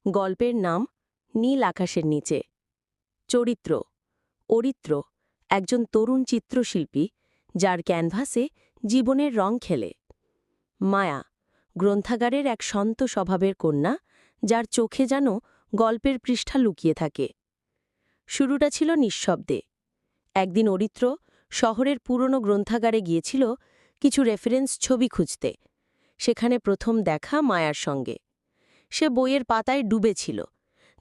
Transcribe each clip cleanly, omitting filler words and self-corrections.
গল্পের নাম নীল আকাশের নিচে। চরিত্র অরিত্র, একজন তরুণ চিত্রশিল্পী যার ক্যানভাসে জীবনের রং খেলে। মায়া, গ্রন্থাগারের এক শান্ত স্বভাবের কন্যা যার চোখে যেন গল্পের পৃষ্ঠা লুকিয়ে থাকে। শুরুটা ছিল নিঃশব্দে। একদিন অরিত্র শহরের পুরনো গ্রন্থাগারে গিয়েছিল কিছু রেফারেন্স ছবি খুঁজতে। সেখানে প্রথম দেখা মায়ার সঙ্গে। সে বইয়ের পাতায় ডুবেছিল,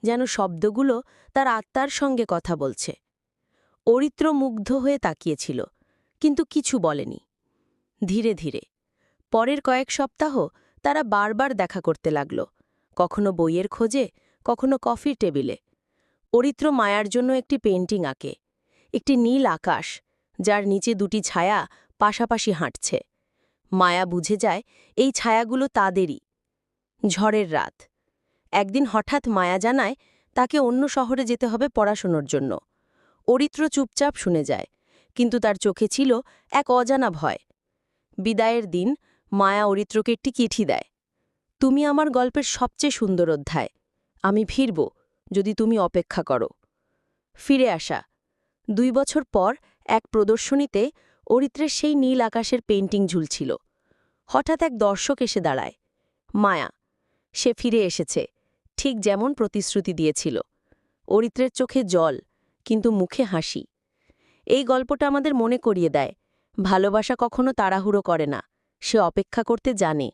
যেন শব্দগুলো তার আত্মার সঙ্গে কথা বলছে। অরিত্র মুগ্ধ হয়ে তাকিয়েছিল, কিন্তু কিছু বলেনি। ধীরে ধীরে পরের কয়েক সপ্তাহ তারা বারবার দেখা করতে লাগল, কখনো বইয়ের খোঁজে, কখনো কফির টেবিলে। অরিত্র মায়ার জন্য একটি পেইন্টিং আঁকে, একটি নীল আকাশ যার নিচে দুটি ছায়া পাশাপাশি হাঁটছে। মায়া বুঝে যায় এই ছায়াগুলো তাদেরই। ঝড়ের রাত। একদিন হঠাৎ মায়া জানায় তাকে অন্য শহরে যেতে হবে পড়াশোনার জন্য। অরিত্র চুপচাপ শুনে যায়, কিন্তু তার চোখে ছিল এক অজানা ভয়। বিদায়ের দিন মায়া অরিত্রকে একটি চিঠি দেয়। তুমি আমার গল্পের সবচেয়ে সুন্দর অধ্যায়। আমি ফিরব, যদি তুমি অপেক্ষা করো। ফিরে আসা 2 বছর পর এক প্রদর্শনীতে অরিত্রের সেই নীল আকাশের পেইন্টিং ঝুলছিল। হঠাৎ এক দর্শক এসে দাঁড়ায়। মায়া। সে ফিরে এসেছে, ঠিক যেমন প্রতিশ্রুতি দিয়েছিল। অরিত্রের চোখে জল, কিন্তু মুখে হাসি। এই গল্পটা আমাদের মনে করিয়ে দেয়, ভালোবাসা কখনো তাড়াহুড়ো করে না, সে অপেক্ষা করতে জানে।